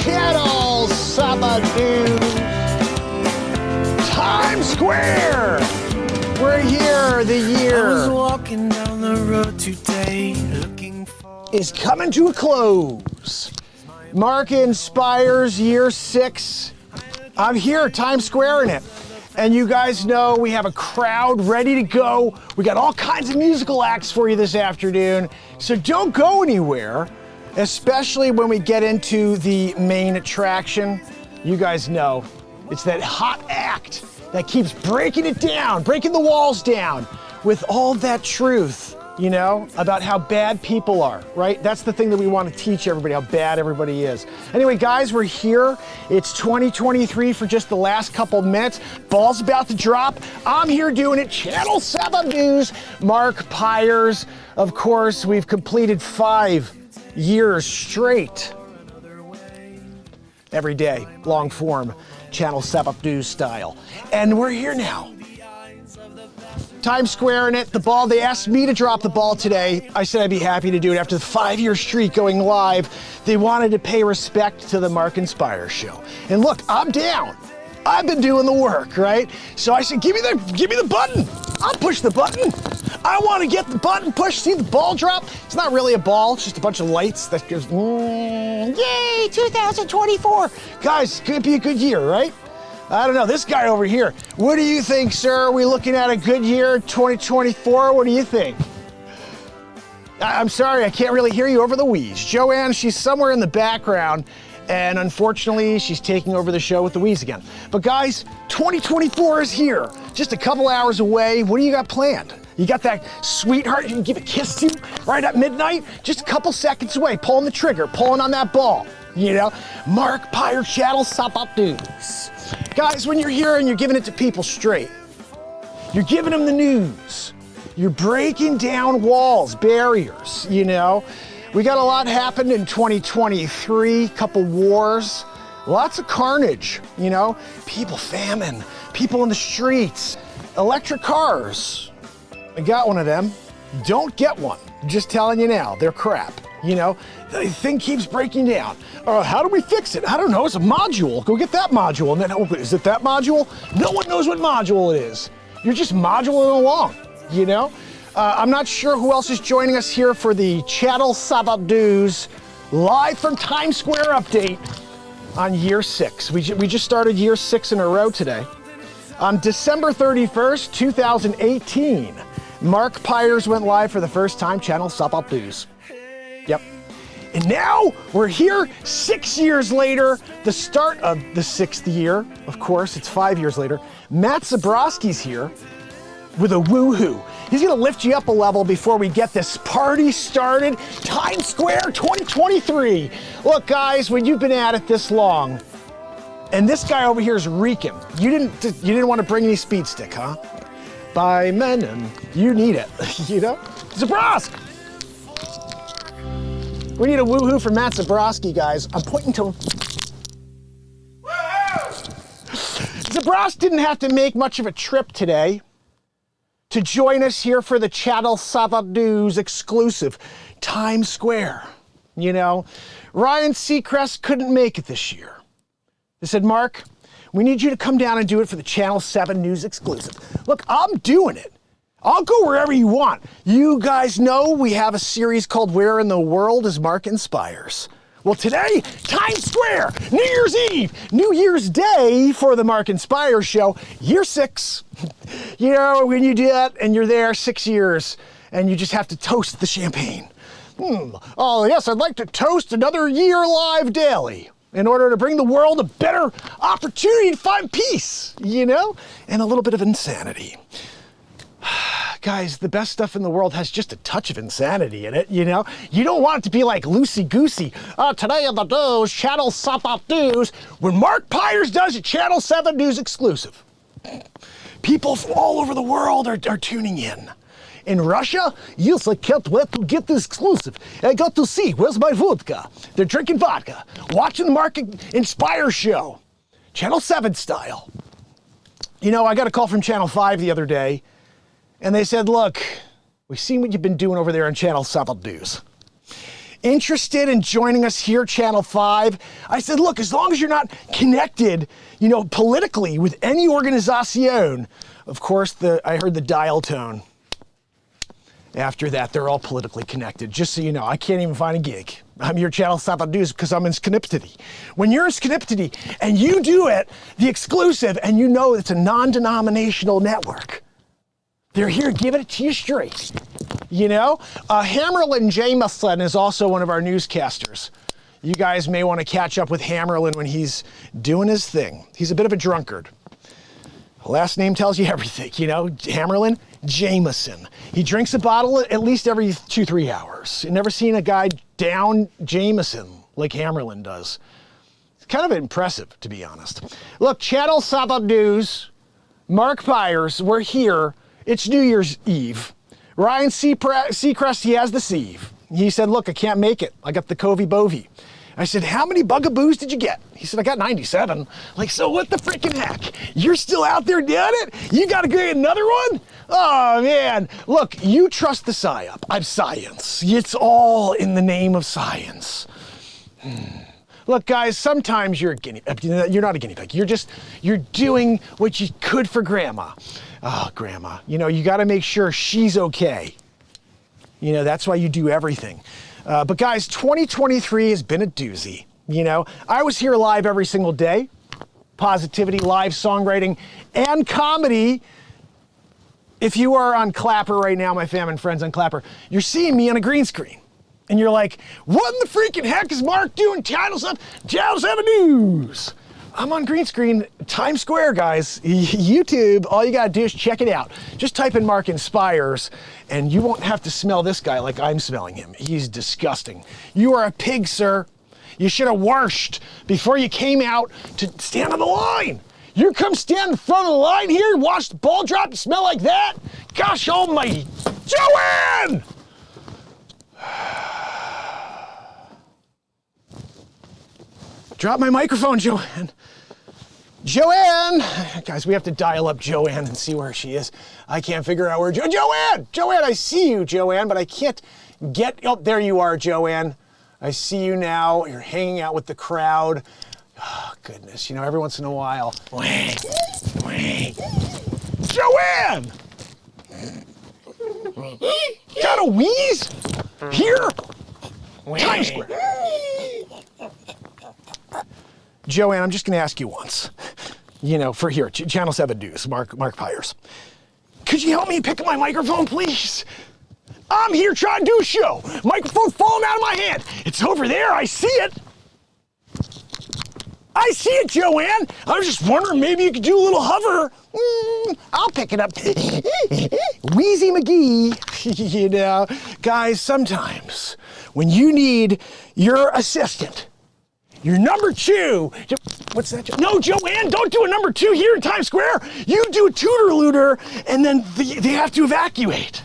Channel Sabadoo. Times Square. We're here. The year I was walking down the road today, looking for is coming to a close. Mark Inspires year 6. I'm here, Times Square in it. And you guys know we have a crowd ready to go. We got all kinds of musical acts for you this afternoon. So don't go anywhere, especially when we get into the main attraction. You guys know it's that hot act that keeps breaking it down, breaking the walls down with all that truth, you know, about how bad people are, right? That's the thing that we want to teach everybody, how bad everybody is. Anyway, guys, we're here. It's 2023 for just the last couple minutes. Ball's about to drop. I'm here doing it. Channel 7 News, Mark Pires. Of course, we've completed 5 years straight. Every day, long form, Channel 7 News style. And we're here now. Times Square in it, the ball, they asked me to drop the ball today. I said I'd be happy to do it after the 5-year streak going live. They wanted to pay respect to the Mark Inspire show. And look, I'm down. I've been doing the work, right? So I said, give me the button. I'll push the button. I want to get the button pushed. See the ball drop? It's not really a ball, it's just a bunch of lights that goes, yay, 2024. Guys, could be a good year, right? I don't know, this guy over here. What do you think, sir? Are we looking at a good year, 2024? What do you think? I'm sorry, I can't really hear you over the wheeze. Joanne, she's somewhere in the background, and unfortunately, she's taking over the show with the wheeze again. But guys, 2024 is here. Just a couple hours away. What do you got planned? You got that sweetheart you can give a kiss to right at midnight? Just a couple seconds away, pulling the trigger, pulling on that ball. You know, Mark Pire Channel Sapa News. Guys, when you're here and you're giving it to people straight, you're giving them the news. You're breaking down walls, barriers, you know. We got a lot happened in 2023, couple wars, lots of carnage, you know. People famine, people in the streets, electric cars. I got one of them. Don't get one. Just telling you now, they're crap. You know, the thing keeps breaking down. How do we fix it? I don't know, it's a module. Go get that module. And then, oh, is it that module? No one knows what module it is. You're just moduling along, you know? I'm not sure who else is joining us here for the Channel 7 News live from Times Square update on year 6. We just started year 6 in a row today. On December 31st, 2018, Mark Pires went live for the first time, Channel 7 News. Yep. And now we're here 6 years later, the start of the 6th year. Of course, it's 5 years later. Matt Zabrowski's here with a woohoo. He's gonna lift you up a level before we get this party started. Times Square 2023. Look, guys, when you've been at it this long, and this guy over here is reeking. You didn't want to bring any speed stick, huh? By Menon, you need it, you know? Zabrowski! We need a woohoo for Matt Zabrowski, guys. I'm pointing to him. Zabrowski didn't have to make much of a trip today to join us here for the Channel 7 News exclusive, Times Square. You know, Ryan Seacrest couldn't make it this year. They said, Mark, we need you to come down and do it for the Channel 7 News exclusive. Look, I'm doing it. I'll go wherever you want. You guys know we have a series called Where in the World is Mark Inspires? Well, today, Times Square, New Year's Eve, New Year's Day for the Mark Inspire show, year 6. You know, when you do that and you're there 6 years and you just have to toast the champagne. Oh, yes, I'd like to toast another year live daily in order to bring the world a better opportunity to find peace, you know, and a little bit of insanity. Guys, the best stuff in the world has just a touch of insanity in it, you know? You don't want it to be like loosey-goosey. Today on the news, Channel 7 News, when Mark Pires does it, Channel 7 News exclusive. People from all over the world are tuning in. In Russia, yes, I can't wait to get this exclusive. I got to see, where's my vodka? They're drinking vodka, watching the Mark Inspire show, Channel 7 style. You know, I got a call from Channel 5 the other day, and they said, look, we've seen what you've been doing over there on Channel 7 News. interested in joining us here, Channel 5, I said, look, as long as you're not connected, you know, politically with any organization, of course, I heard the dial tone. After that, they're all politically connected. Just so you know, I can't even find a gig. I'm your Channel 7 News because I'm in Schenectady. When you're in Schenectady and you do it, the exclusive, and you know it's a non-denominational network, they're here giving it to you straight. You know, Hammerlin Jameson is also one of our newscasters. You guys may want to catch up with Hammerlin when he's doing his thing. He's a bit of a drunkard. Last name tells you everything, you know, Hammerlin Jameson. He drinks a bottle at least every 2-3 hours. I've never seen a guy down Jameson like Hammerlin does. It's kind of impressive, to be honest. Look, Channel 7 News, Mark Pires, we're here. It's New Year's Eve. Ryan Seacrest, he has the sieve. He said, look, I can't make it. I got the Covey-Bovey. I said, how many bugaboos did you get? He said, I got 97. Like, so what the freaking heck? You're still out there doing it? You got to get another one? Oh, man. Look, you trust the psyop. I'm science. It's all in the name of science. Look, guys, sometimes you're not a guinea pig. You're doing what you could for grandma. Oh, grandma. You know, you got to make sure she's okay. You know, that's why you do everything. But guys, 2023 has been a doozy. You know, I was here live every single day. Positivity, live songwriting, and comedy. If you are on Clapper right now, my fam and friends on Clapper, you're seeing me on a green screen. And you're like, what in the freaking heck is Mark doing? Channel 7 News. I'm on green screen, Times Square, guys. YouTube, all you gotta do is check it out. Just type in Mark Inspires, and you won't have to smell this guy like I'm smelling him. He's disgusting. You are a pig, sir. You should have washed before you came out to stand on the line. You come stand in front of the line here, wash the ball drop, you smell like that? Gosh almighty. Joanne! Drop my microphone, Joanne. Joanne! Guys, we have to dial up Joanne and see where she is. I can't figure out where Joanne! Joanne, I see you, Joanne, but I can't get... Oh, there you are, Joanne. I see you now. You're hanging out with the crowd. Oh, goodness. You know, every once in a while... Joanne! Got a wheeze? Here? Times Square. Joanne, I'm just going to ask you once. You know, for here, Channel 7 News, Mark Pires. Could you help me pick up my microphone, please? I'm here trying to do a show. Microphone's falling out of my hand. It's over there. I see it. I see it, Joanne. I was just wondering, maybe you could do a little hover. I'll pick it up. Wheezy McGee. You know, guys, sometimes when you need your assistant, your number two, what's that? No, Joanne, don't do a number two here in Times Square. You do a tutor-looter, and then they have to evacuate.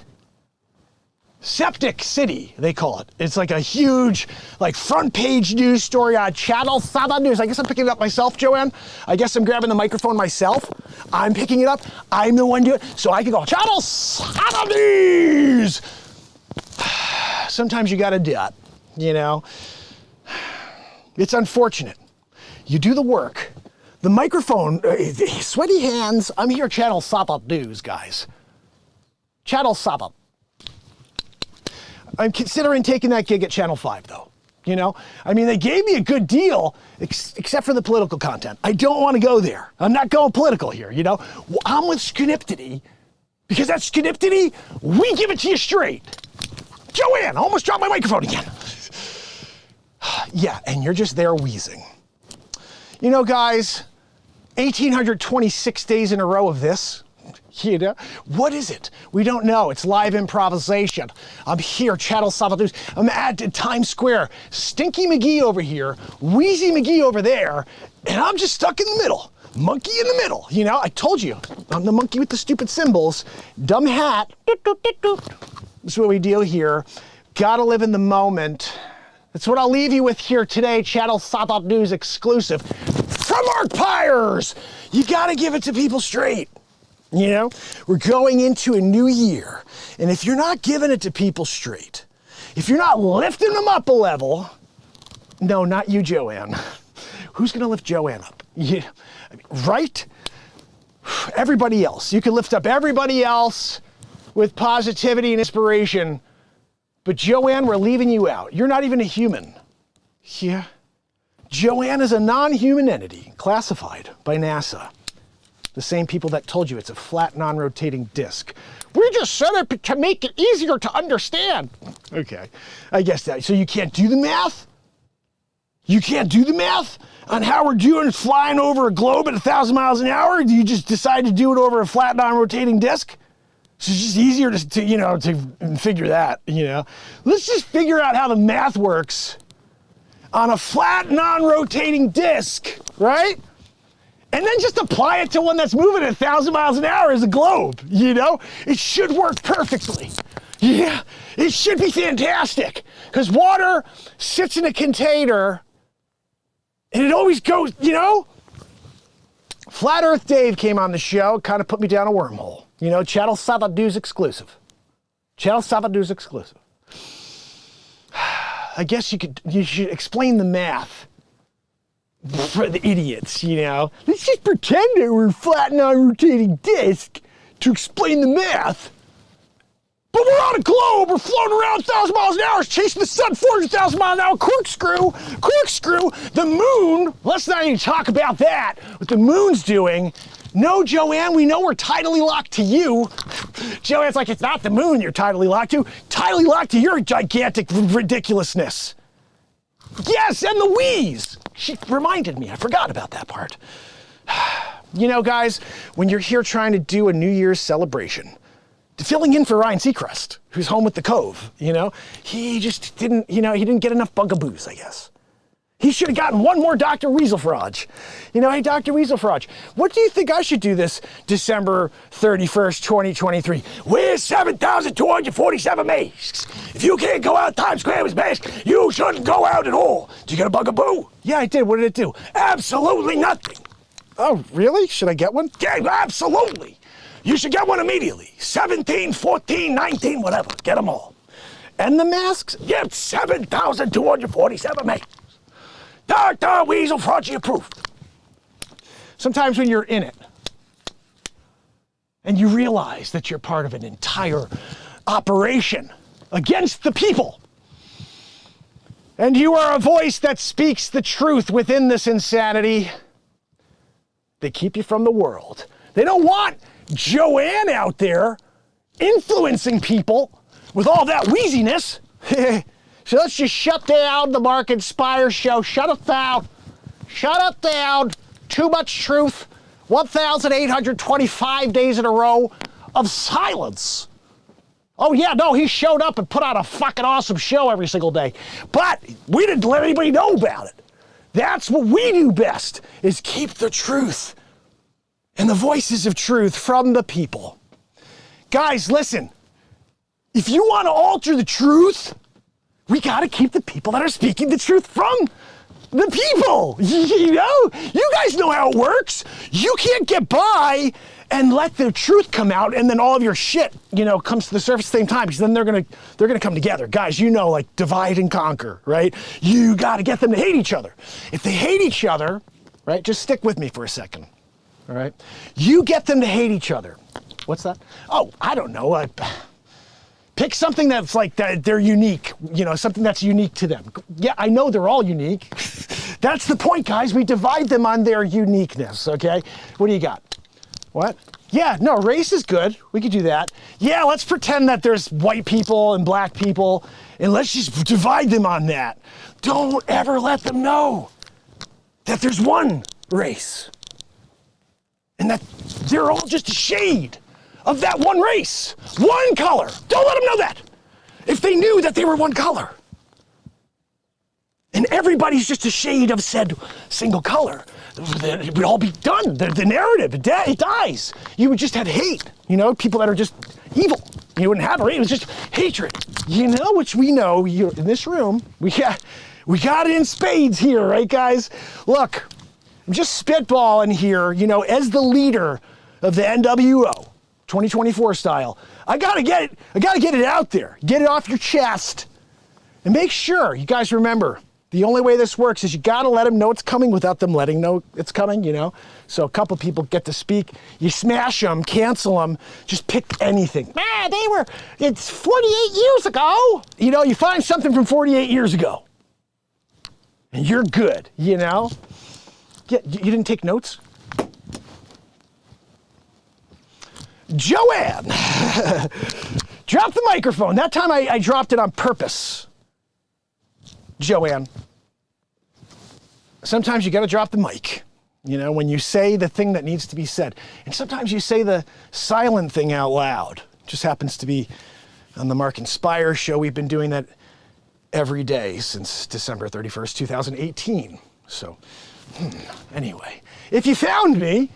Septic City, they call it. It's like a huge, like, front page news story on Channel 7 News. I guess I'm picking it up myself, Joanne. I guess I'm grabbing the microphone myself. I'm picking it up. I'm the one doing it. So I can go, Channel 7 News. Sometimes you gotta do it, you know? It's unfortunate. You do the work. The microphone, sweaty hands. I'm here, Channel 7 News, guys. Channel 7. I'm considering taking that gig at Channel 5, though. You know? I mean, they gave me a good deal, except for the political content. I don't want to go there. I'm not going political here, you know? I'm with Schenectady, because at Schenectady, we give it to you straight. Joanne, I almost dropped my microphone again. Yeah, and you're just there wheezing. You know, guys, 1,826 days in a row of this. You know, what is it? We don't know. It's live improvisation. I'm here, Channel 7 News. I'm at Times Square. Stinky McGee over here, Wheezy McGee over there, and I'm just stuck in the middle. Monkey in the middle. You know, I told you, I'm the monkey with the stupid symbols. Dumb hat. This is what we deal here. Gotta live in the moment. That's what I'll leave you with here today, Channel 7 News exclusive. From Mark Pires! You gotta give it to people straight. You know, we're going into a new year, and if you're not giving it to people straight, if you're not lifting them up a level, no, not you, Joanne. Who's gonna lift Joanne up? Yeah, right? Everybody else. You can lift up everybody else with positivity and inspiration, but Joanne, we're leaving you out. You're not even a human. Yeah. Joanne is a non-human entity, classified by NASA. The same people that told you it's a flat, non-rotating disk. We just set it to make it easier to understand. Okay, I guess that. So you can't do the math? You can't do the math on how we're doing flying over a globe at 1,000 miles an hour? You just decide to do it over a flat, non-rotating disk? So it's just easier to figure that, Let's just figure out how the math works on a flat, non-rotating disk, right? And then just apply it to one that's moving at 1,000 miles an hour as a globe, It should work perfectly. Yeah, it should be fantastic. Because water sits in a container and it always goes, Flat Earth Dave came on the show, kind of put me down a wormhole. Channel Savadu's exclusive. Channel Savadu's exclusive. I guess you should explain the math for the idiots, Let's just pretend that we're a flat, non-rotating disk to explain the math. But we're on a globe, we're floating around 1,000 miles an hour, chasing the sun 400,000 miles an hour, corkscrew, the moon, let's not even talk about that, what the moon's doing. No, Joanne, we know we're tidally locked to you. Joanne's like, it's not the moon you're tidally locked to. Tidally locked to your gigantic ridiculousness. Yes, and the wheeze. She reminded me, I forgot about that part. Guys, when you're here trying to do a New Year's celebration, filling in for Ryan Seacrest, who's home with the Cove, he just didn't, he didn't get enough bugaboos, I guess. He should have gotten one more Dr. Weaselfrage. Hey, Dr. Weaselfrage, what do you think I should do this December 31st, 2023? Wear 7,247 masks. If you can't go out Times Square with masks, you shouldn't go out at all. Did you get a bugaboo? Yeah, I did. What did it do? Absolutely nothing. Oh, really? Should I get one? Yeah, absolutely. You should get one immediately. 17, 14, 19, whatever. Get them all. And the masks? Yeah, 7,247 masks. Dr. Weaselfrage approved. Sometimes when you're in it and you realize that you're part of an entire operation against the people, and you are a voice that speaks the truth within this insanity, they keep you from the world. They don't want Joanne out there influencing people with all that wheeziness. So let's just shut down the Mark Inspire show. Shut it down. Shut it down. Too much truth. 1,825 days in a row of silence. Oh yeah, no, he showed up and put on a fucking awesome show every single day. But we didn't let anybody know about it. That's what we do best, is keep the truth and the voices of truth from the people. Guys, listen. If you want to alter the truth, we got to keep the people that are speaking the truth from the people. You guys know how it works. You can't get by and let the truth come out and then all of your shit, comes to the surface at the same time, because then they're gonna come together. Guys, like divide and conquer, right? You got to get them to hate each other. If they hate each other, right, just stick with me for a second, all right? You get them to hate each other. What's that? Oh, I don't know. Pick something that's like that they're unique, something that's unique to them. Yeah, I know they're all unique. That's the point, guys. We divide them on their uniqueness, okay? What do you got? What? Yeah, no, race is good. We could do that. Yeah, let's pretend that there's white people and black people, and let's just divide them on that. Don't ever let them know that there's one race and that they're all just a shade of that one race, one color. Don't let them know that. If they knew that they were one color, and everybody's just a shade of said single color, it would all be done. The narrative, it dies. You would just have hate, people that are just evil. You wouldn't have hate, it was just hatred. Which we know in this room, we got it in spades here, right, guys? Look, I'm just spitballing here, as the leader of the NWO. 2024 style. I gotta get it out there. Get it off your chest. And make sure you guys remember, the only way this works is you gotta let them know it's coming without them letting know it's coming, you know? So a couple people get to speak, you smash them, cancel them, just pick anything. Man, it's 48 years ago. You know, you find something from 48 years ago. And you're good, you know? Yeah, you didn't take notes? Joanne, drop the microphone. That time I dropped it on purpose. Joanne, sometimes you gotta drop the mic, you know, when you say the thing that needs to be said. And sometimes you say the silent thing out loud. It just happens to be on the Mark Inspire show. We've been doing that every day since December 31st, 2018. So anyway, if you found me,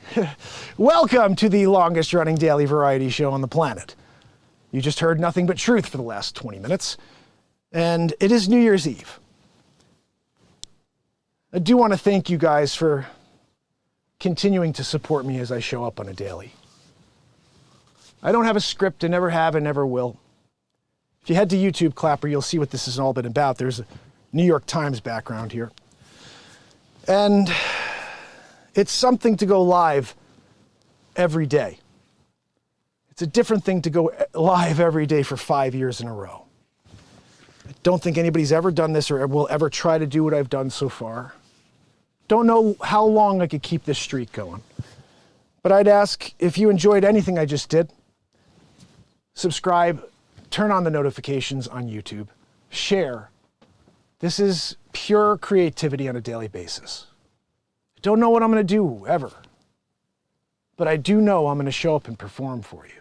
welcome to the longest running daily variety show on the planet. You just heard nothing but truth for the last 20 minutes, and it is New Year's Eve. I do want to thank you guys for continuing to support me as I show up on a daily. I don't have a script, I never have and never will. If you head to YouTube Clapper, you'll see what this has all been about. There's a New York Times background here. And it's something to go live every day. It's a different thing to go live every day for 5 years in a row. I don't think anybody's ever done this or will ever try to do what I've done so far. Don't know how long I could keep this streak going. But I'd ask, if you enjoyed anything I just did, subscribe, turn on the notifications on YouTube, share. This is pure creativity on a daily basis. I don't know what I'm going to do ever, but I do know I'm going to show up and perform for you.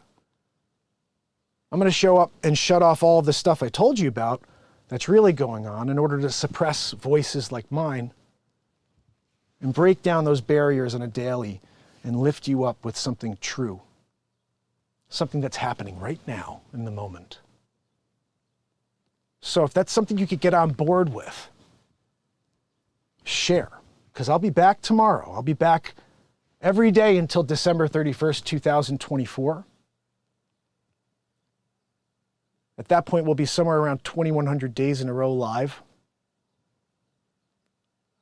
I'm going to show up and shut off all of the stuff I told you about that's really going on in order to suppress voices like mine and break down those barriers on a daily and lift you up with something true, something that's happening right now in the moment. So if that's something you could get on board with, share, because I'll be back tomorrow. I'll be back every day until December 31st, 2024. At that point, we'll be somewhere around 2,100 days in a row live.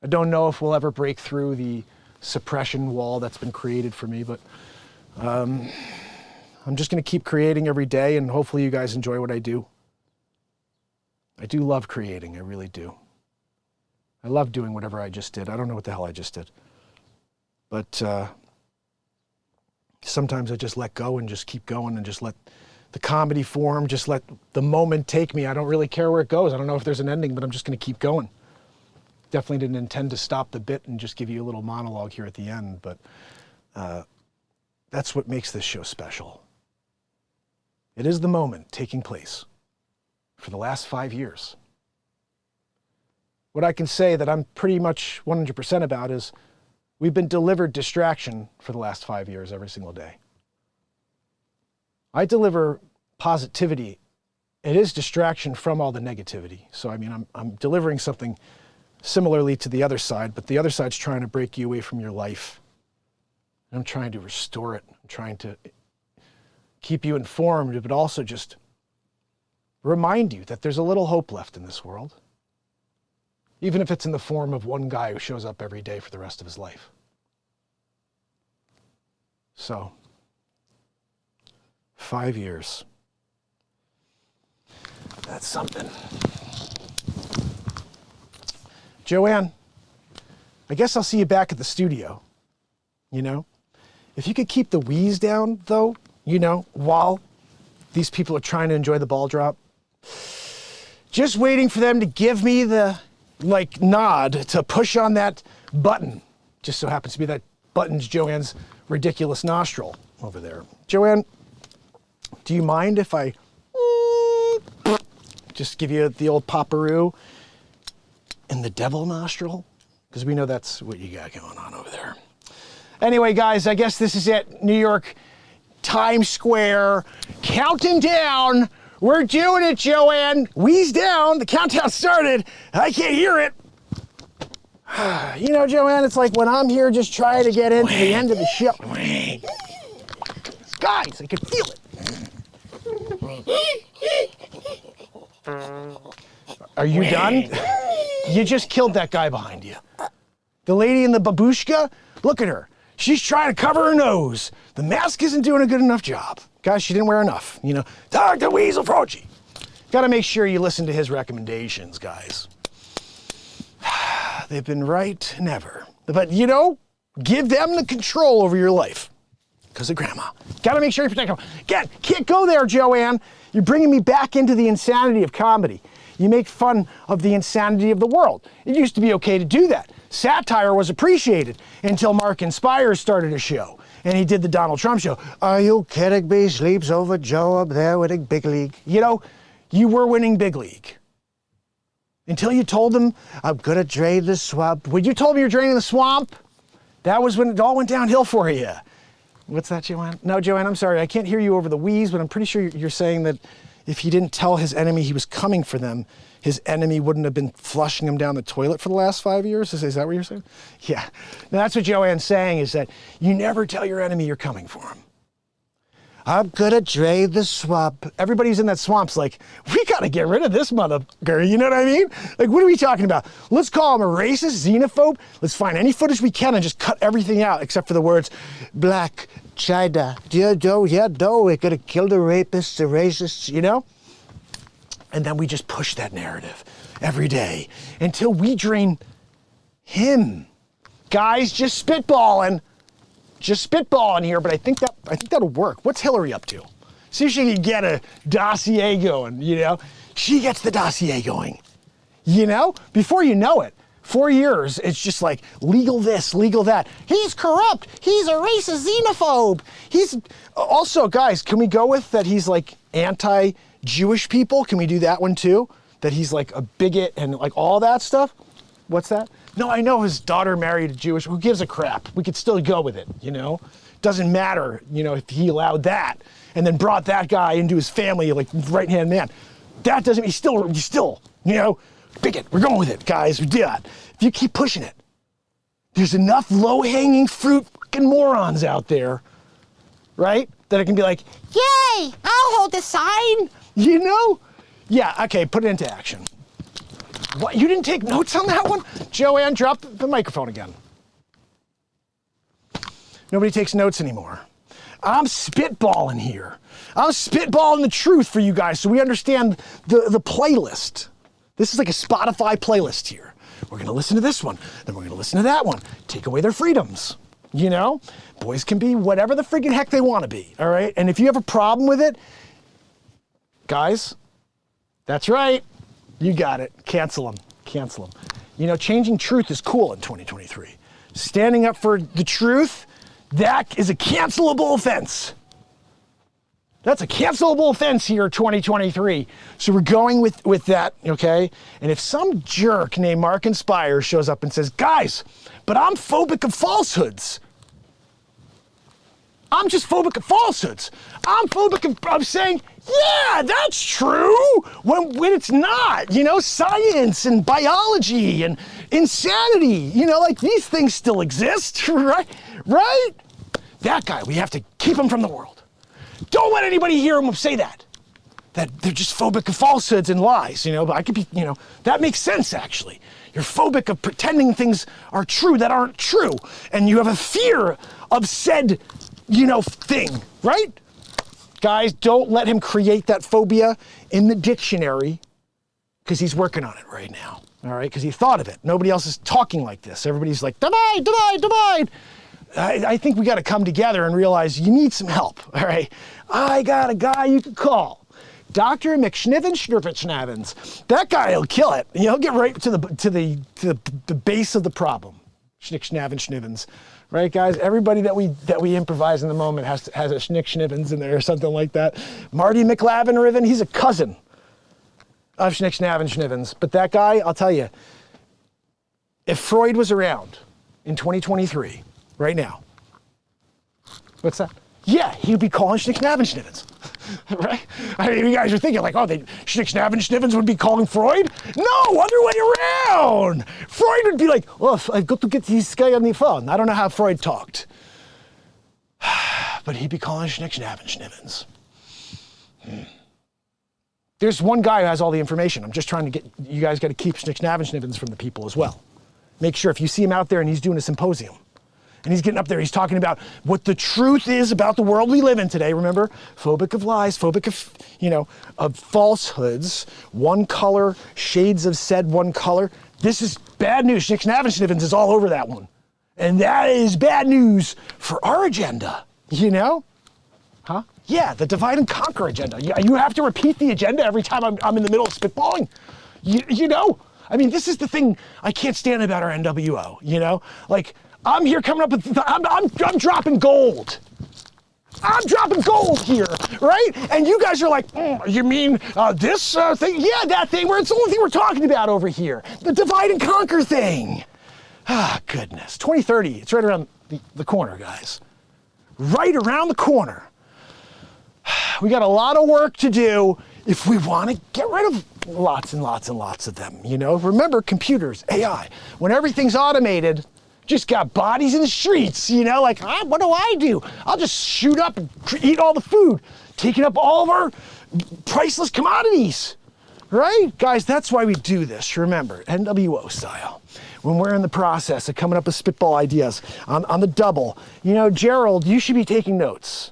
I don't know if we'll ever break through the suppression wall that's been created for me, but I'm just going to keep creating every day, and hopefully you guys enjoy what I do. I do love creating, I really do. I love doing whatever I just did. I don't know what the hell I just did. But sometimes I just let go and just keep going and just let the comedy form, just let the moment take me. I don't really care where it goes. I don't know if there's an ending, but I'm just going to keep going. Definitely didn't intend to stop the bit and just give you a little monologue here at the end, but that's what makes this show special. It is the moment taking place for the last 5 years. What I can say that I'm pretty much 100% about is we've been delivered distraction for the last 5 years every single day. I deliver positivity. It is distraction from all the negativity. So, I mean, I'm delivering something similarly to the other side, but the other side's trying to break you away from your life. And I'm trying to restore it. I'm trying to keep you informed, but also just remind you that there's a little hope left in this world. Even if it's in the form of one guy who shows up every day for the rest of his life. So, 5 years. That's something. Joanne, I guess I'll see you back at the studio, you know? If you could keep the wheeze down, though, you know, while these people are trying to enjoy the ball drop. Just waiting for them to give me the, nod to push on that button. Just so happens to be that button's Joanne's ridiculous nostril over there. Joanne, do you mind if I just give you the old poparoo and the devil nostril? Because we know that's what you got going on over there. Anyway, guys, I guess this is it. New York, Times Square, counting down. We're doing it, Joanne. Wheeze down. The countdown started. I can't hear it. You know, Joanne, it's like when I'm here just trying to get into the end of the show. Guys, I can feel it. Are you done? You just killed that guy behind you. The lady in the babushka, look at her. She's trying to cover her nose. The mask isn't doing a good enough job. Guys, she didn't wear enough. You know, Dr. Weasel Frochi. Gotta make sure you listen to his recommendations, guys. They've been right never. But you know, give them the control over your life. Because of grandma. Gotta make sure you protect them. Again, can't go there, Joanne. You're bringing me back into the insanity of comedy. You make fun of the insanity of the world. It used to be okay to do that. Satire was appreciated until Mark Pires started a show. And he did the Donald Trump show. Are you kidding me? Sleeps over Joe up there winning big league. You know, you were winning big league. Until you told them, I'm gonna drain the swamp. When you told me you're draining the swamp, that was when it all went downhill for you. What's that, Joanne? No, Joanne, I'm sorry. I can't hear you over the wheeze, but I'm pretty sure you're saying that if he didn't tell his enemy he was coming for them, his enemy wouldn't have been flushing him down the toilet for the last 5 years? Is that what you're saying? Yeah. Now, that's what Joanne's saying, is that you never tell your enemy you're coming for him. I'm gonna drain the swamp. Everybody's in that swamp's like, we gotta get rid of this motherfucker, you know what I mean? Like, what are we talking about? Let's call him a racist, xenophobe. Let's find any footage we can and just cut everything out except for the words, black, China, we're gonna kill the rapists, the racists, you know? And then we just push that narrative every day until we drain him. Guys, just spitballing. Just spitballing here, but I think that'll work. What's Hillary up to? See if she can get a dossier going, you know? She gets the dossier going, you know? Before you know it, 4 years, it's just like legal this, legal that. He's corrupt. He's a racist xenophobe. He's also, guys, can we go with that he's like anti-Jewish people? Can we do that one too? That he's like a bigot and like all that stuff? What's that? No, I know his daughter married a Jewish. Who gives a crap? We could still go with it, you know? Doesn't matter, you know, if he allowed that and then brought that guy into his family, like right-hand man. That doesn't, he's still, you know, bigot. We're going with it, guys. We do that. If you keep pushing it, there's enough low-hanging fruit fucking morons out there, right? That it can be like, yay, I'll hold the sign, you know? Yeah, okay, put it into action. What, you didn't take notes on that one? Joanne, drop the microphone again. Nobody takes notes anymore. I'm spitballing here. I'm spitballing the truth for you guys so we understand the playlist. This is like a Spotify playlist here. We're gonna listen to this one, then we're gonna listen to that one. Take away their freedoms, you know? Boys can be whatever the freaking heck they wanna be, all right? And if you have a problem with it, guys, that's right. You got it. Cancel them. Cancel them. You know, changing truth is cool in 2023. Standing up for the truth, that is a cancelable offense. That's a cancelable offense here, 2023. So we're going with that, okay? And if some jerk named Mark Pires shows up and says, guys, but I'm phobic of falsehoods. I'm just phobic of falsehoods. I'm phobic of saying, yeah, that's true, when it's not, you know, science and biology and insanity, you know, like these things still exist, right? Right? That guy, we have to keep him from the world. Don't let anybody hear him say that they're just phobic of falsehoods and lies, you know, but I could be, you know, that makes sense actually. You're phobic of pretending things are true that aren't true, and you have a fear of said, you know, thing, right? Guys, don't let him create that phobia in the dictionary because he's working on it right now, all right? Because he thought of it. Nobody else is talking like this. Everybody's like, divide, divide, divide. I think we got to come together and realize you need some help, all right? I got a guy you can call. Dr. McSniffins. That guy will kill it. He'll get right to the base of the problem. Schnick-Schnavin-Schnivens. Right, guys? Everybody that we improvise in the moment has a Schnick-Schnivens in there or something like that. Marty McLavin-Riven, he's a cousin of Schnick-Schnavin-Schnivens. But that guy, I'll tell you, if Freud was around in 2023, right now, what's that? Yeah, he'd be calling Schnick-Schnavin-Schnivens. Right? I mean, you guys are thinking like, oh, Schnick-Schnavin-Schnivens would be calling Freud? No, other way around. Freud would be like, oh, I've got to get this guy on the phone. I don't know how Freud talked. But he'd be calling Schnick-Schnavin-Schnivens. there's one guy who has all the information. I'm just trying to get, you guys got to keep schnick-schnav-schnibbins from the people as well. Make sure if you see him out there and he's doing a symposium, and he's getting up there, he's talking about what the truth is about the world we live in today. Remember, phobic of lies, phobic of, of falsehoods, one color, shades of said one color. This is bad news. Schnick-schnav-schnibbins is all over that one. And that is bad news for our agenda, Huh? Yeah, the divide and conquer agenda. You have to repeat the agenda every time I'm in the middle of spitballing. I mean, this is the thing I can't stand about our NWO, Like, I'm here coming up with, I'm dropping gold. I'm dropping gold here, right? And you guys are like, you mean this thing? Yeah, that thing, where it's the only thing we're talking about over here. The divide and conquer thing. Ah, goodness. 2030, it's right around the corner, guys. Right around the corner. We got a lot of work to do if we want to get rid of lots and lots and lots of them, Remember, computers, AI, when everything's automated, just got bodies in the streets, like, what do I do? I'll just shoot up and eat all the food, taking up all of our priceless commodities, right? Guys, that's why we do this, remember, NWO style. When we're in the process of coming up with spitball ideas on the double, Gerald, you should be taking notes.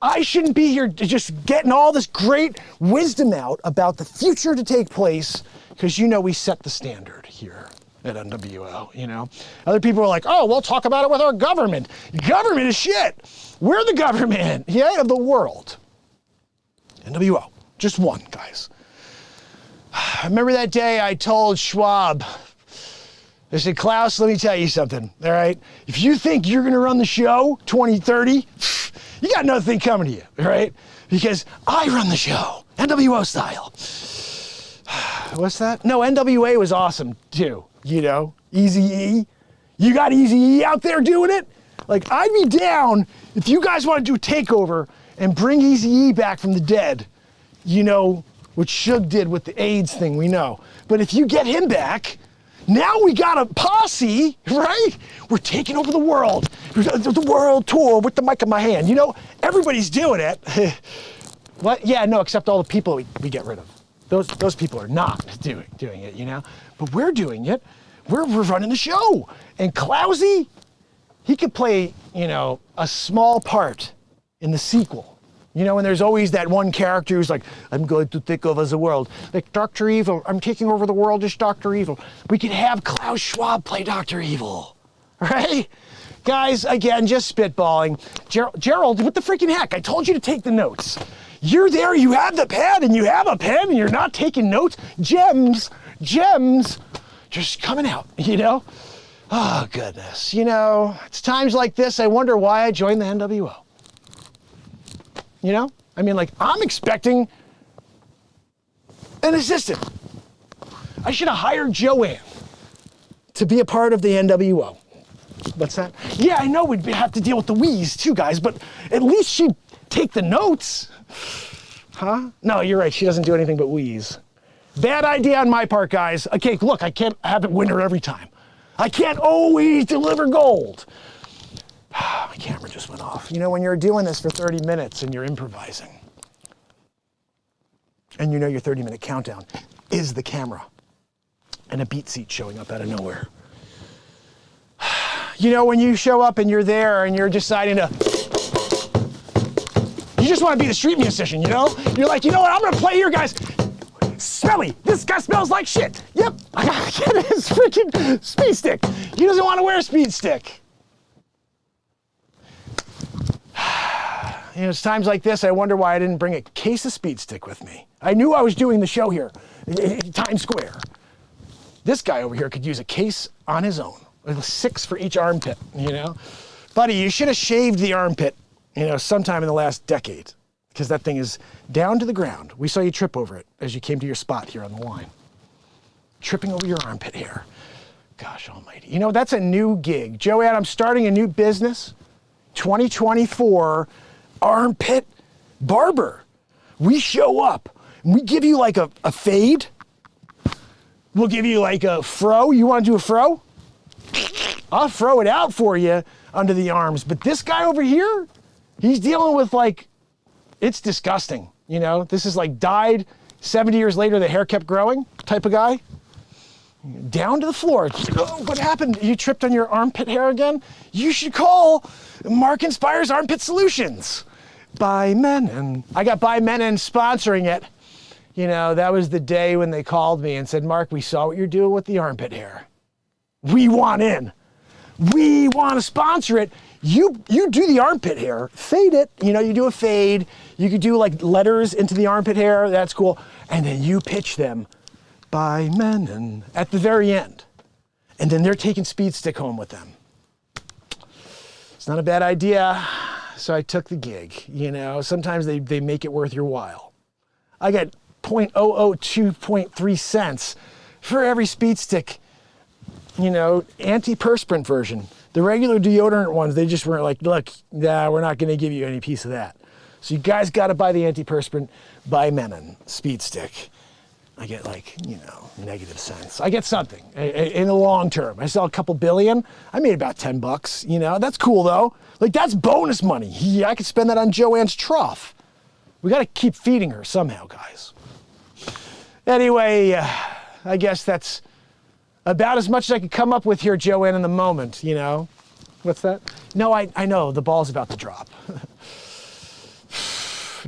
I shouldn't be here just getting all this great wisdom out about the future to take place, because we set the standard here at NWO, Other people are like, oh, we'll talk about it with our government. Government is shit. We're the government, of the world. NWO, just one, guys. I remember that day I told Schwab, I said, Klaus, let me tell you something, all right? If you think you're gonna run the show 2030, you got another thing coming to you, all right? Because I run the show, NWO style. What's that? No, NWA was awesome too, Eazy-E. You got Eazy-E out there doing it? Like, I'd be down if you guys want to do a takeover and bring Eazy-E back from the dead, what Suge did with the AIDS thing, we know. But if you get him back, now we got a posse, right? We're taking over the world. The world tour with the mic in my hand. Everybody's doing it. What? Yeah, no, except all the people we get rid of. Those people are not doing it, But we're doing it. We're running the show. And Klausy, he could play, a small part in the sequel. And there's always that one character who's like, I'm going to take over the world. Like Dr. Evil, I'm taking over the world as Dr. Evil. We could have Klaus Schwab play Dr. Evil, right? Guys, again, just spitballing. Gerald, what the freaking heck? I told you to take the notes. You're there, you have the pad, and you have a pen, and you're not taking notes. Gems, just coming out, Oh, goodness. It's times like this, I wonder why I joined the NWO. I'm expecting an assistant. I should have hired Joanne to be a part of the NWO. What's that? Yeah, I know we'd have to deal with the wheeze too, guys, but at least she'd take the notes. Huh? No, you're right. She doesn't do anything but wheeze. Bad idea on my part, guys. Okay, look, I can't have it winner every time. I can't always deliver gold. My camera just went off. When you're doing this for 30 minutes and you're improvising, and your 30-minute countdown is the camera and a BeatSeat showing up out of nowhere. When you show up and you're there and you're deciding to, you just want to be the street musician, You're like, you know what, I'm going to play here, guys. Smelly, this guy smells like shit. Yep, I got to get his freaking speed stick. He doesn't want to wear a speed stick. It's times like this, I wonder why I didn't bring a case of Speed Stick with me. I knew I was doing the show here in Times Square. This guy over here could use a case on his own. 6 for each armpit, Buddy, you should have shaved the armpit, sometime in the last decade, because that thing is down to the ground. We saw you trip over it as you came to your spot here on the line. Tripping over your armpit hair. Gosh almighty. That's a new gig. Joanne, I'm starting a new business. 2024 armpit barber. We show up and we give you like a fade. We'll give you like a fro. You want to do a fro? I'll throw it out for you under the arms. But this guy over here, he's dealing with it's disgusting. This is like dyed 70 years later, the hair kept growing type of guy. Down to the floor. Oh, what happened? You tripped on your armpit hair again? You should call Mark Inspires Armpit Solutions. By Menon. I got By Menon sponsoring it. You know, that was the day when they called me and said, Mark, we saw what you're doing with the armpit hair. We want in. We want to sponsor it. You do the armpit hair, fade it. You know, you do a fade. You could do like letters into the armpit hair. That's cool. And then you pitch them By Menon at the very end. And then they're taking Speed Stick home with them. It's not a bad idea. So I took the gig. You know, sometimes they make it worth your while. I got 0.002.3 cents for every Speed Stick, you know, antiperspirant version. The regular deodorant ones, they just weren't like, look, nah, we're not going to give you any piece of that. So you guys got to buy the antiperspirant By Menon Speed Stick. I get like, you know, negative cents. I get something in the long term. I sell a couple billion. I made about $10, you know, that's cool though. Like that's bonus money. Yeah, I could spend that on Joanne's trough. We got to keep feeding her somehow, guys. Anyway, I guess that's about as much as I could come up with here, Joanne, in the moment, you know. What's that? No, I know, the ball's about to drop.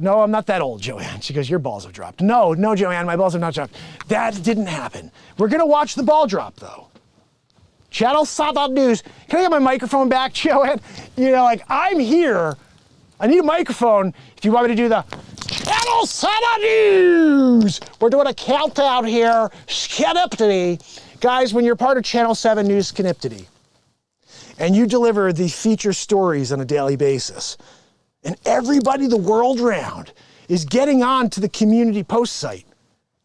No, I'm not that old, Joanne. She goes, your balls have dropped. No, Joanne, my balls have not dropped. That didn't happen. We're going to watch the ball drop, though. Channel 7 News. Can I get my microphone back, Joanne? You know, like, I'm here. I need a microphone if you want me to do the Channel 7 News. We're doing a countdown here. Scheniptity. Guys, when you're part of Channel 7 News Scheniptity, and you deliver the feature stories on a daily basis, and everybody the world round is getting on to the community post site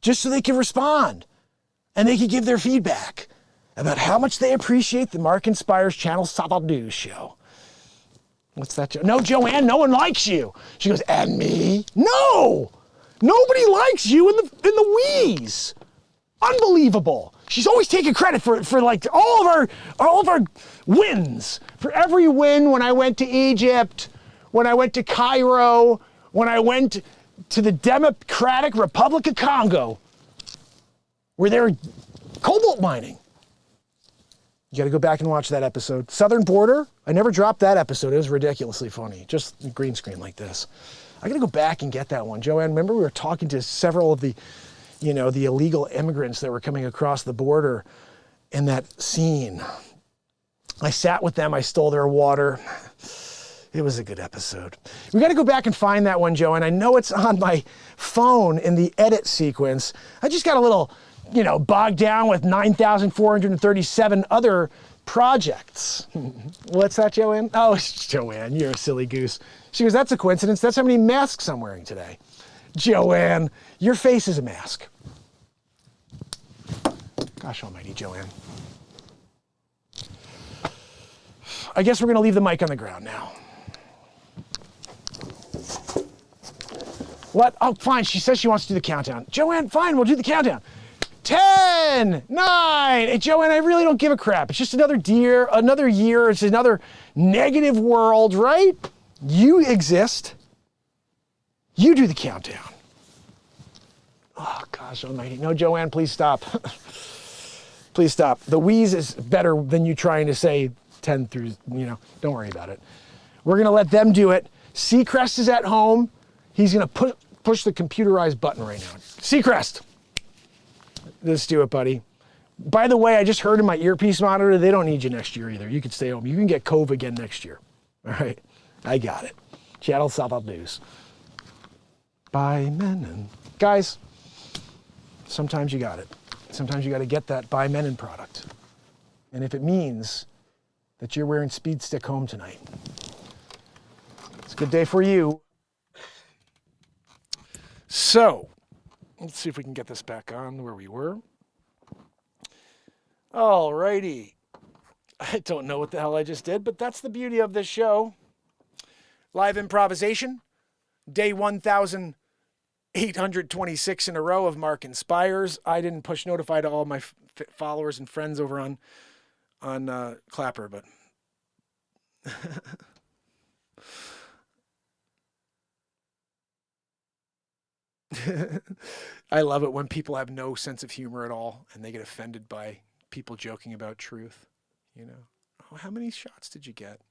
just so they can respond and they can give their feedback about how much they appreciate the Mark Inspires Channel 7 News show. What's that? No, Joanne, no one likes you. She goes, and me? No! Nobody likes you in the wheeze. Unbelievable. She's always taking credit for like all of our wins. For every win when I went to Egypt, when I went to Cairo, when I went to the Democratic Republic of Congo, where they're cobalt mining. You got to go back and watch that episode. Southern Border, I never dropped that episode. It was ridiculously funny. Just green screen like this. I got to go back and get that one. Joanne, remember we were talking to several of the, you know, the illegal immigrants that were coming across the border in that scene. I sat with them. I stole their water. It was a good episode. We got to go back and find that one, Joanne. I know it's on my phone in the edit sequence. I just got a little, you know, bogged down with 9,437 other projects. What's that, Joanne? Oh, Joanne, you're a silly goose. She goes, that's a coincidence. That's how many masks I'm wearing today. Joanne, your face is a mask. Gosh almighty, Joanne. I guess we're going to leave the mic on the ground now. What? Oh, fine. She says she wants to do the countdown. Joanne, fine. We'll do the countdown. 10, 9. Hey, Joanne, I really don't give a crap. It's just another year. It's another negative world, right? You exist. You do the countdown. Oh, gosh almighty. No, Joanne, please stop. Please stop. The wheeze is better than you trying to say 10 through, you know, don't worry about it. We're going to let them do it. Seacrest is at home. He's going to push the computerized button right now. Seacrest. Let's do it, buddy. By the way, I just heard in my earpiece monitor, they don't need you next year either. You can stay home. You can get COVID again next year. All right. I got it. Channel 7 News. By Menon. Guys, sometimes you got it. Sometimes you got to get that By Menon product. And if it means that you're wearing Speed Stick home tonight, it's a good day for you. So, let's see if we can get this back on where we were. All righty. I don't know what the hell I just did, but that's the beauty of this show. Live improvisation. Day 1,826 in a row of Mark Inspires. I didn't push notify to all my followers and friends over on Clapper, but I love it when people have no sense of humor at all and they get offended by people joking about truth. You know, oh, how many shots did you get?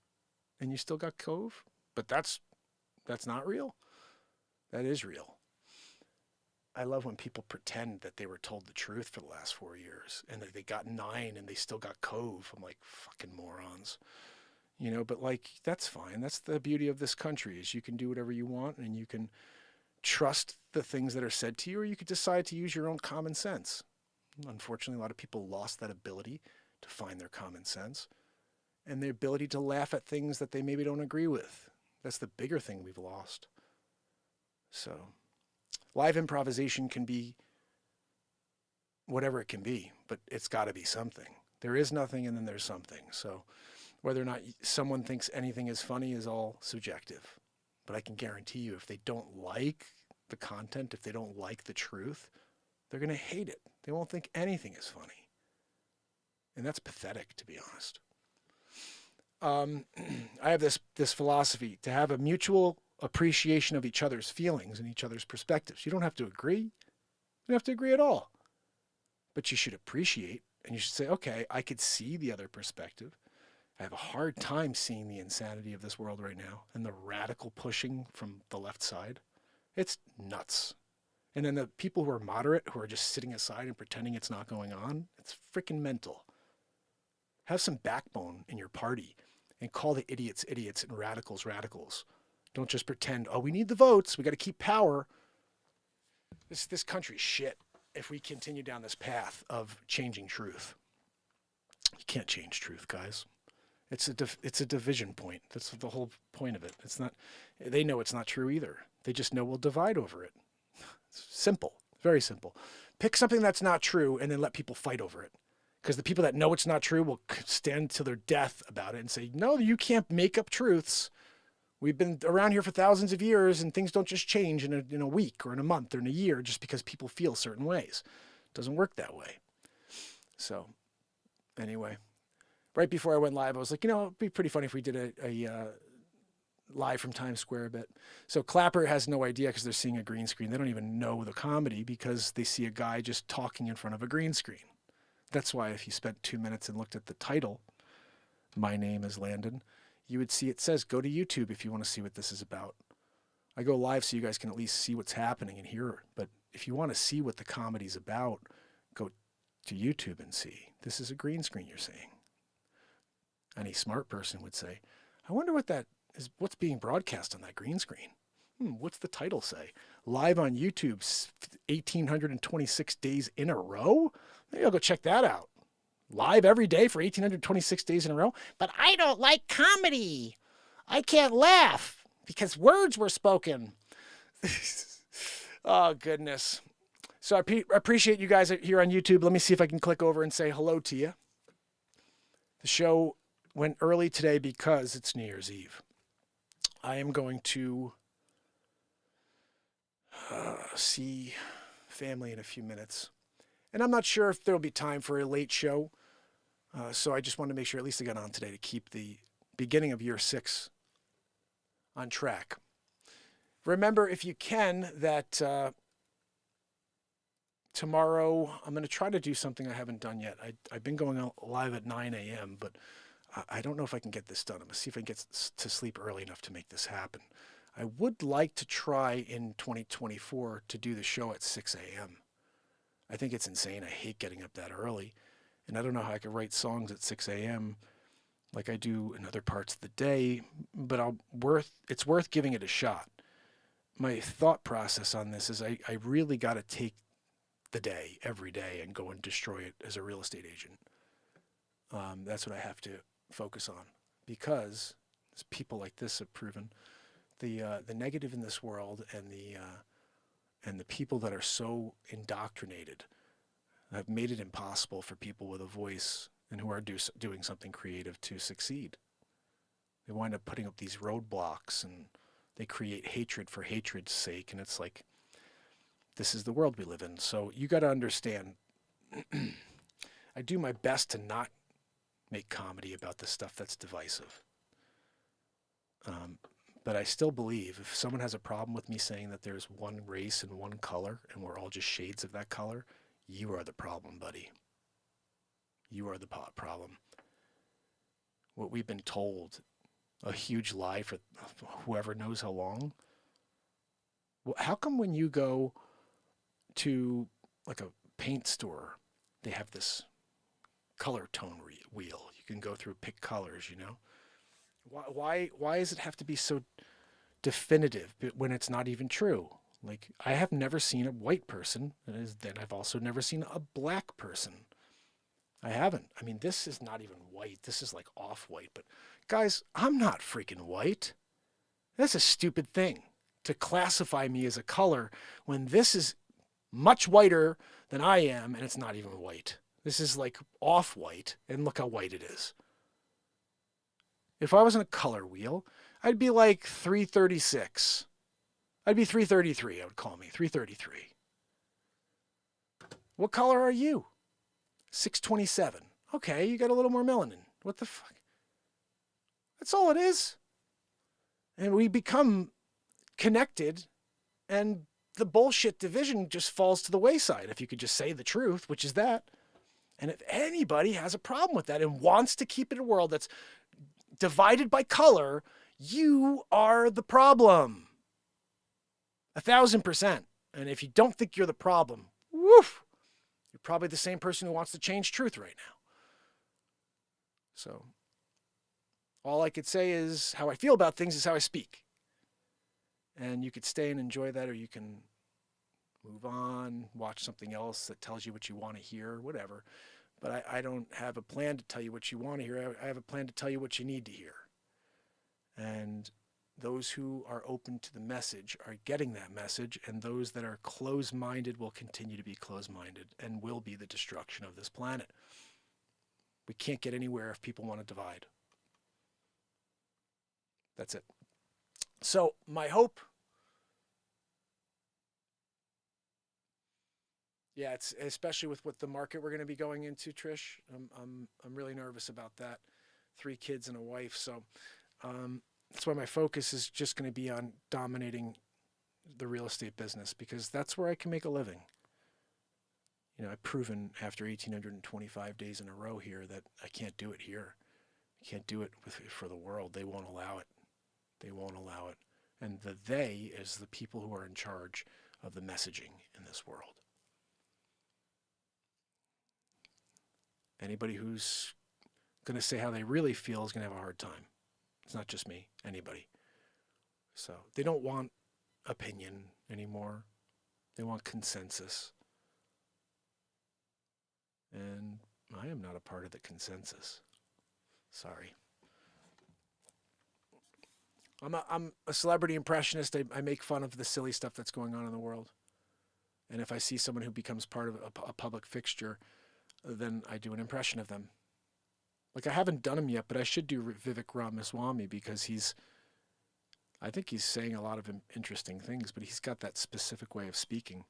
And you still got cove? But that's not real. That is real. I love when people pretend that they were told the truth for the last 4 years and that they got 9 and they still got cove. I'm like, fucking morons. You know, but like, that's fine. That's the beauty of this country is you can do whatever you want and you can trust the things that are said to you, or you could decide to use your own common sense. Unfortunately, a lot of people lost that ability to find their common sense and the ability to laugh at things that they maybe don't agree with. That's the bigger thing we've lost. So live improvisation can be whatever it can be, but it's got to be something. There is nothing and then there's something. So whether or not someone thinks anything is funny is all subjective. But I can guarantee you if they don't like the content, if they don't like the truth, they're going to hate it. They won't think anything is funny. And that's pathetic, to be honest. I have this philosophy to have a mutual appreciation of each other's feelings and each other's perspectives. You don't have to agree. You don't have to agree at all. But you should appreciate and you should say, okay, I could see the other perspective. I have a hard time seeing the insanity of this world right now and the radical pushing from the left side. It's nuts. And then the people who are moderate, who are just sitting aside and pretending it's not going on, it's freaking mental. Have some backbone in your party and call the idiots idiots and radicals radicals. Don't just pretend, oh, we need the votes. We got to keep power. This country's shit if we continue down this path of changing truth. You can't change truth, guys. It's a division point. That's the whole point of it. It's not. They know it's not true either. They just know we'll divide over it. It's simple, very simple. Pick something that's not true and then let people fight over it. Because the people that know it's not true will stand to their death about it and say, no, you can't make up truths. We've been around here for thousands of years and things don't just change in a week or in a month or in a year just because people feel certain ways. It doesn't work that way. So anyway, right before I went live, I was like, it'd be pretty funny if we did a live from Times Square a bit. So Clapper has no idea because they're seeing a green screen. They don't even know the comedy because they see a guy just talking in front of a green screen. That's why if you spent 2 minutes and looked at the title, My Name is Landon, you would see it says, go to YouTube if you want to see what this is about. I go live so you guys can at least see what's happening and hear it. But if you want to see what the comedy's about, go to YouTube and see. This is a green screen you're seeing. Any smart person would say, I wonder what that is, what's being broadcast on that green screen. What's the title say? Live on YouTube, 1,826 days in a row? Maybe I'll go check that out. Live every day for 1,826 days in a row? But I don't like comedy. I can't laugh because words were spoken. Oh, goodness. So I appreciate you guys here on YouTube. Let me see if I can click over and say hello to you. The show went early today because it's New Year's Eve. I am going to see family in a few minutes. And I'm not sure if there'll be time for a late show. So I just wanted to make sure at least I got on today to keep the beginning of year 6 on track. Remember, if you can, that tomorrow I'm going to try to do something I haven't done yet. I've been going out live at 9 a.m., but I don't know if I can get this done. I'm going to see if I can get to sleep early enough to make this happen. I would like to try in 2024 to do the show at 6 a.m. I think it's insane. I hate getting up that early. And I don't know how I could write songs at 6 a.m. like I do in other parts of the day, but it's worth giving it a shot. My thought process on this is I really got to take the day every day and go and destroy it as a real estate agent. That's what I have to focus on because as people like this have proven, the negative in this world and the people that are so indoctrinated have made it impossible for people with a voice and who are doing something creative to succeed. They wind up putting up these roadblocks and they create hatred for hatred's sake. And it's like, this is the world we live in. So you got to understand, I do my best to not make comedy about the stuff that's divisive. But I still believe if someone has a problem with me saying that there's one race and one color and we're all just shades of that color, you are the problem, buddy. You are the problem. What we've been told, a huge lie for whoever knows how long. How come when you go to like a paint store, they have this color tone wheel? You can go through, pick colors, you know? Why does it have to be so definitive when it's not even true? Like, I have never seen a white person, and then I've also never seen a black person. I haven't. I mean, this is not even white. This is like off-white. But guys, I'm not freaking white. That's a stupid thing to classify me as a color when this is much whiter than I am, and it's not even white. This is like off-white, and look how white it is. If I was in a color wheel, I'd be like 336. I'd be 333, I would call me, 333. What color are you? 627. Okay, you got a little more melanin. What the fuck? That's all it is. And we become connected, and the bullshit division just falls to the wayside if you could just say the truth, which is that. And if anybody has a problem with that and wants to keep it a world that's divided by color, you are the problem. 1,000%. And if you don't think you're the problem, woof, you're probably the same person who wants to change truth right now. So all I could say is how I feel about things is how I speak. And you could stay and enjoy that, or you can move on, watch something else that tells you what you want to hear, whatever. But I don't have a plan to tell you what you want to hear. I have a plan to tell you what you need to hear. And those who are open to the message are getting that message, and those that are closed-minded will continue to be closed-minded and will be the destruction of this planet. We can't get anywhere if people want to divide. That's it. So my hope, yeah, it's especially with what the market we're going to be going into, Trish. I'm really nervous about that. 3 kids and a wife, so that's why my focus is just going to be on dominating the real estate business, because that's where I can make a living. You know, I've proven after 1,825 days in a row here that I can't do it here. I can't do it for the world. They won't allow it. They won't allow it. And the they is the people who are in charge of the messaging in this world. Anybody who's going to say how they really feel is going to have a hard time. It's not just me, anybody. So they don't want opinion anymore. They want consensus. And I am not a part of the consensus. Sorry. I'm a celebrity impressionist. I make fun of the silly stuff that's going on in the world. And if I see someone who becomes part of a public fixture, then I do an impression of them. Like, I haven't done him yet, but I should do Vivek Ramaswamy, because I think he's saying a lot of interesting things, but he's got that specific way of speaking.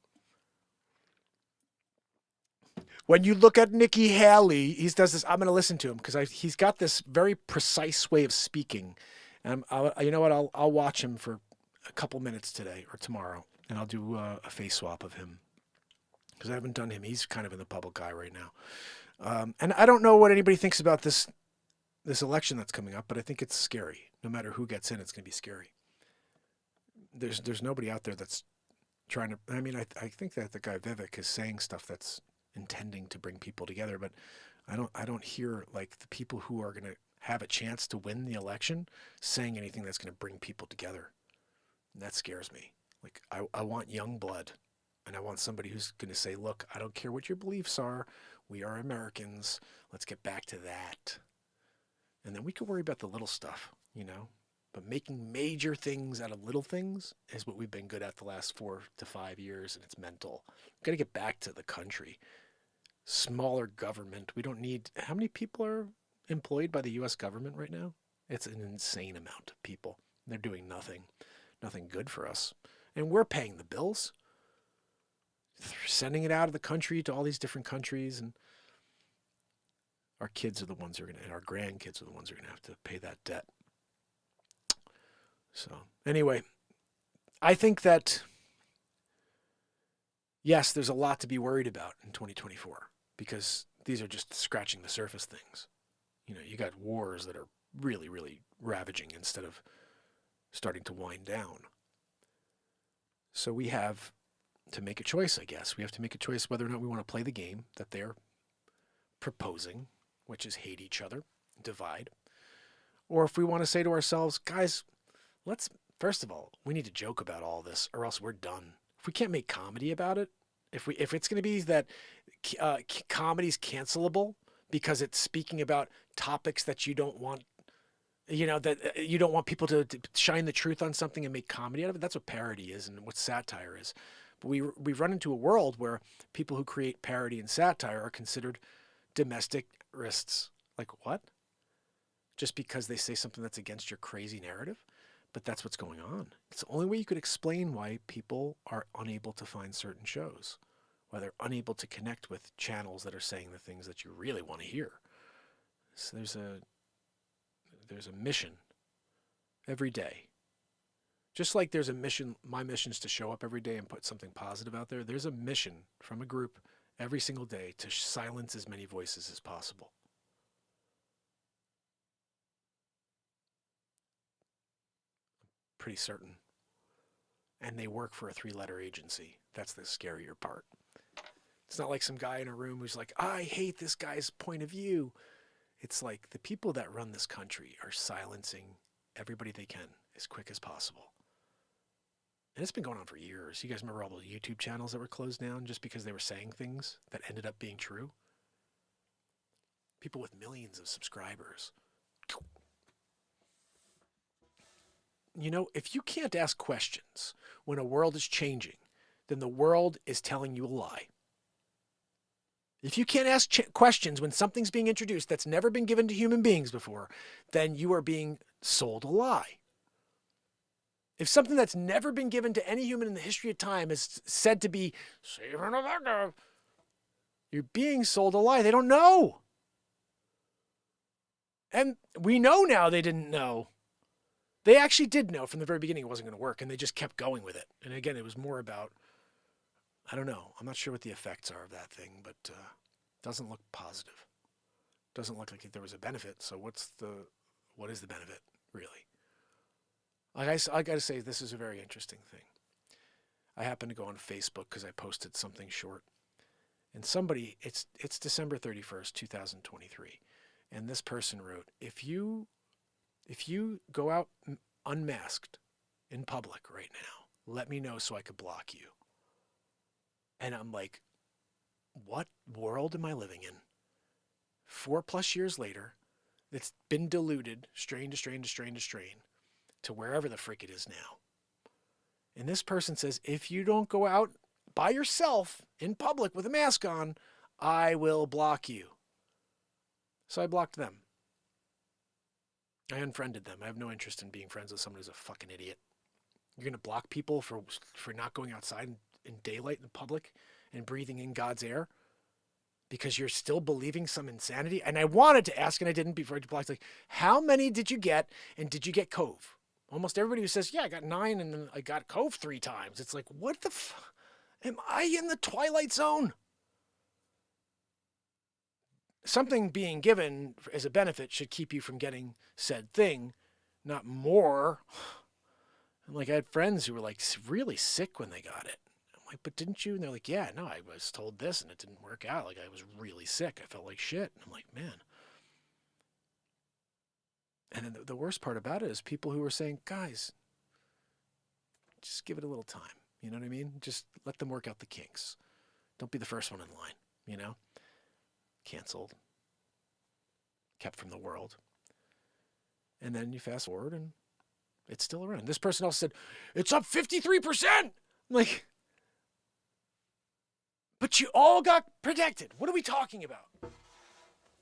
When you look at Nikki Haley, he does this. I'm going to listen to him because he's got this very precise way of speaking. And you know what? I'll watch him for a couple minutes today or tomorrow, and I'll do a face swap of him, because I haven't done him. He's kind of in the public eye right now. And I don't know what anybody thinks about this election that's coming up, but I think it's scary. No matter who gets in, it's going to be scary. There's nobody out there that's trying to. I mean, I think that the guy Vivek is saying stuff that's intending to bring people together, but I don't hear like the people who are going to have a chance to win the election saying anything that's going to bring people together. And that scares me. Like, I want young blood, and I want somebody who's going to say, look, I don't care what your beliefs are. We are Americans. Let's get back to that. And then we can worry about the little stuff, you know. But making major things out of little things is what we've been good at the last 4 to 5 years, and it's mental. We've got to get back to the country. Smaller government. We don't need... How many people are employed by the U.S. government right now? It's an insane amount of people. They're doing nothing good for us. And we're paying the bills. Sending it out of the country to all these different countries, and our kids are the ones who are going to, and our grandkids are the ones who are going to have to pay that debt. So anyway, I think that, yes, there's a lot to be worried about in 2024 because these are just scratching the surface things. You know, you got wars that are really, really ravaging instead of starting to wind down. So we have to make a choice, I guess. We have to make a choice whether or not we want to play the game that they're proposing, which is hate each other, divide, or if we want to say to ourselves, guys, first of all, we need to joke about all this or else we're done. If we can't make comedy about it, if it's going to be that comedy's cancelable because it's speaking about topics that you don't want, that you don't want people to shine the truth on something and make comedy out of it, that's what parody is and what satire is. But we've run into a world where people who create parody and satire are considered domesticists. Like what? Just because they say something that's against your crazy narrative? But that's what's going on. It's the only way you could explain why people are unable to find certain shows, why they're unable to connect with channels that are saying the things that you really want to hear. So there's a mission every day. Just like there's a mission, my mission is to show up every day and put something positive out there. There's a mission from a group every single day to silence as many voices as possible. Pretty certain. And they work for a 3-letter agency. That's the scarier part. It's not like some guy in a room who's like, I hate this guy's point of view. It's like the people that run this country are silencing everybody they can as quick as possible. And it's been going on for years. You guys remember all those YouTube channels that were closed down just because they were saying things that ended up being true? People with millions of subscribers. You know, if you can't ask questions when a world is changing, then the world is telling you a lie. If you can't ask questions when something's being introduced that's never been given to human beings before, then you are being sold a lie. If something that's never been given to any human in the history of time is said to be safe and effective, you're being sold a lie. They don't know. And we know now they didn't know. They actually did know from the very beginning it wasn't going to work, and they just kept going with it. And again, it was more about, I don't know. I'm not sure what the effects are of that thing, but it doesn't look positive. Doesn't look like there was a benefit. So what is the benefit, really? I got to say, this is a very interesting thing. I happened to go on Facebook because I posted something short. And somebody, it's December 31st, 2023. And this person wrote, if you go out unmasked in public right now, let me know so I could block you. And I'm like, what world am I living in? 4+ years later, it's been diluted, strain to strain to strain to strain, to wherever the frick it is now. And this person says, if you don't go out by yourself in public with a mask on, I will block you. So I blocked them. I unfriended them. I have no interest in being friends with someone who's a fucking idiot. You're going to block people for not going outside in daylight in public and breathing in God's air because you're still believing some insanity? And I wanted to ask, and I didn't before I blocked, like, how many did you get, and did you get Cove? Almost everybody who says, yeah, I got 9 and then I got Cove 3 times. It's like, what the fuck? Am I in the Twilight Zone? Something being given as a benefit should keep you from getting said thing, not more. Like, I had friends who were like really sick when they got it. I'm like, but didn't you? And they're like, yeah, no, I was told this and it didn't work out. Like, I was really sick. I felt like shit. And I'm like, man. And then the worst part about it is people who are saying, guys, just give it a little time. You know what I mean? Just let them work out the kinks. Don't be the first one in line, you know? Canceled. Kept from the world. And then you fast forward and it's still around. This person also said, it's up 53%. I'm like, but you all got protected. What are we talking about?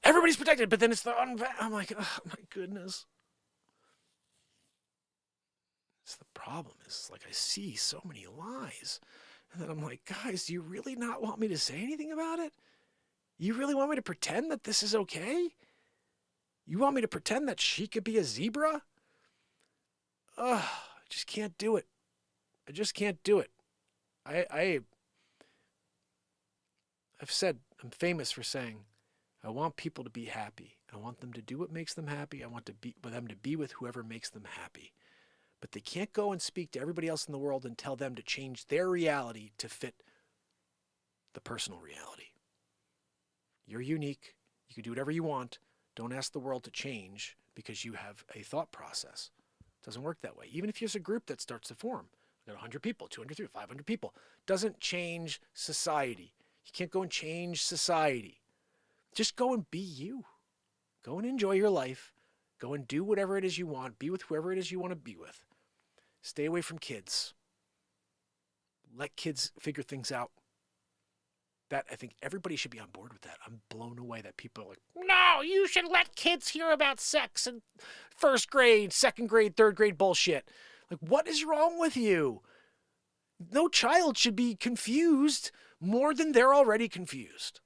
Everybody's protected, but then it's the I'm like, oh my goodness. It's the problem is, like, I see so many lies. And then I'm like, guys, do you really not want me to say anything about it? You really want me to pretend that this is okay? You want me to pretend that she could be a zebra? I just can't do it. I just can't do it. I've said, I'm famous for saying, I want people to be happy. I want them to do what makes them happy. I want them to be with whoever makes them happy. But they can't go and speak to everybody else in the world and tell them to change their reality to fit the personal reality. You're unique. You can do whatever you want. Don't ask the world to change because you have a thought process. It doesn't work that way. Even if there's a group that starts to form, 100 people, 200, 300, 500 people, doesn't change society. You can't go and change society. Just go and be you. Go and enjoy your life. Go and do whatever it is you want. Be with whoever it is you want to be with. Stay away from kids. Let kids figure things out. That, I think everybody should be on board with that. I'm blown away that people are like, no, you should let kids hear about sex in first grade, second grade, third grade bullshit. Like, what is wrong with you? No child should be confused more than they're already confused.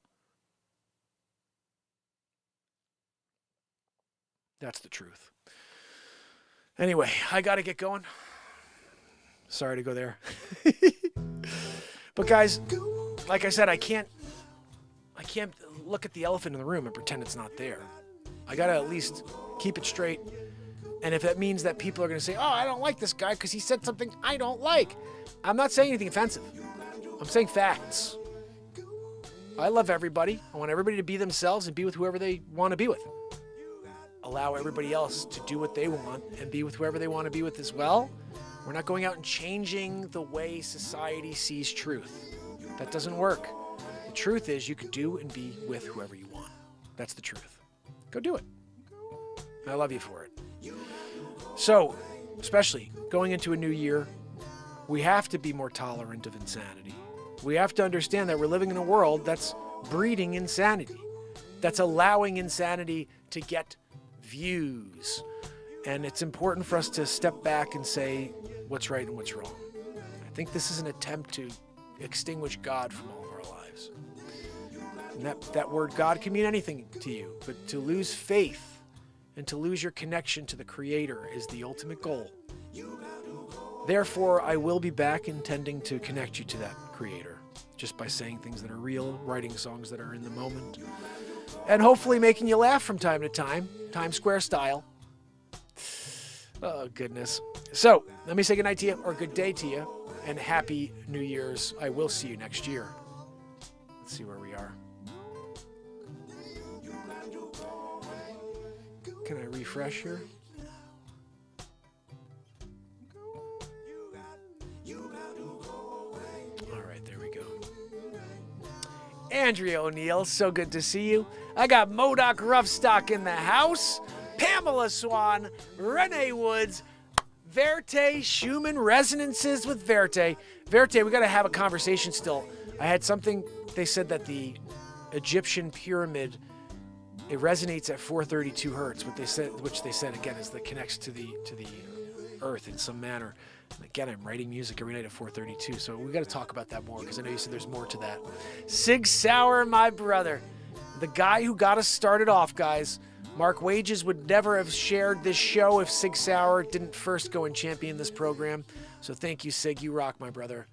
That's the truth. Anyway, I got to get going. Sorry to go there. But guys, like I said, I can't look at the elephant in the room and pretend it's not there. I got to at least keep it straight. And if that means that people are going to say, oh, I don't like this guy because he said something I don't like. I'm not saying anything offensive. I'm saying facts. I love everybody. I want everybody to be themselves and be with whoever they want to be with. Allow everybody else to do what they want and be with whoever they want to be with as well. We're not going out and changing the way society sees truth. That doesn't work. The truth is you can do and be with whoever you want. That's the truth. Go do it. I love you for it. So, especially going into a new year, we have to be more tolerant of insanity. We have to understand that we're living in a world that's breeding insanity, that's allowing insanity to get views. And it's important for us to step back and say what's right and what's wrong. I think this is an attempt to extinguish God from all of our lives. And that word God can mean anything to you, but to lose faith and to lose your connection to the Creator is the ultimate goal. Therefore, I will be back intending to connect you to that Creator, just by saying things that are real, writing songs that are in the moment, and hopefully making you laugh from time to time, Times Square style. Oh, goodness. So, let me say goodnight to you, or good day to you, and Happy New Year's. I will see you next year. Let's see where we are. Can I refresh here? All right, there we go. Andrea O'Neill, so good to see you. I got Modoc Roughstock in the house. Pamela Swan, Renee Woods, Verte, Schumann, Resonances with Verte. Verte, we got to have a conversation still. I had something, they said that the Egyptian pyramid, it resonates at 432 hertz, which they said again is that connects to the earth in some manner. And again, I'm writing music every night at 432, so we got to talk about that more because I know you said there's more to that. Sig Sauer, my brother, the guy who got us started off, guys. Mark Wages would never have shared this show if Sig Sauer didn't first go and champion this program. So thank you, Sig. You rock, my brother.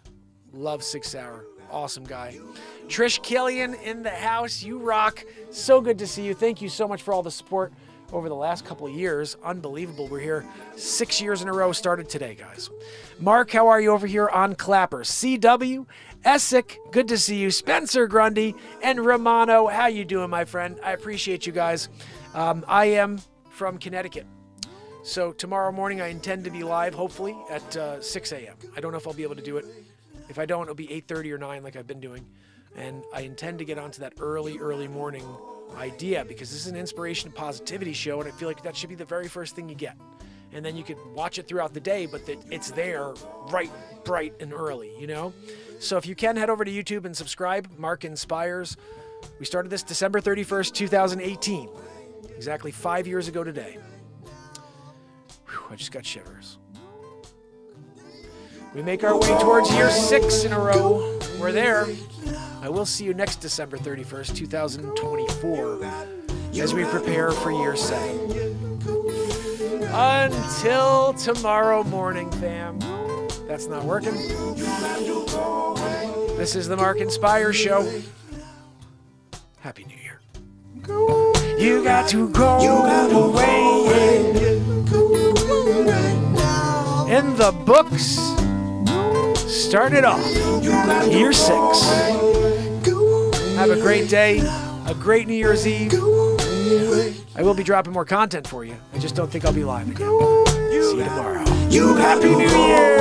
Love Sig Sauer. Awesome guy. Trish Killian in the house. You rock. So good to see you. Thank you so much for all the support over the last couple of years. Unbelievable. We're here 6 years in a row. Started today, guys. Mark, how are you over here on Clapper? CW, Essick, good to see you. Spencer Grundy and Romano. How you doing, my friend? I appreciate you guys. I am from Connecticut. So tomorrow morning I intend to be live, hopefully, at 6 a.m. I don't know if I'll be able to do it. If I don't, it'll be 8:30 or 9 like I've been doing. And I intend to get onto that early morning idea because this is an inspiration and positivity show, and I feel like that should be the very first thing you get. And then you could watch it throughout the day, but it's there right, bright, and early, you know? So if you can, head over to YouTube and subscribe. Mark Inspires. We started this December 31st, 2018. Exactly 5 years ago today. Whew, I just got shivers. We make our way towards year 6 in a row. We're there. I will see you next December 31st, 2024, as we prepare for year 7. Until tomorrow morning, fam. That's not working. This is the Mark Inspire Show. Happy New Year. You got to go away. In the books, started off year 6. Have a great day, a great New Year's Eve. I will be dropping more content for you. I just don't think I'll be live again. See you tomorrow. Happy New Year!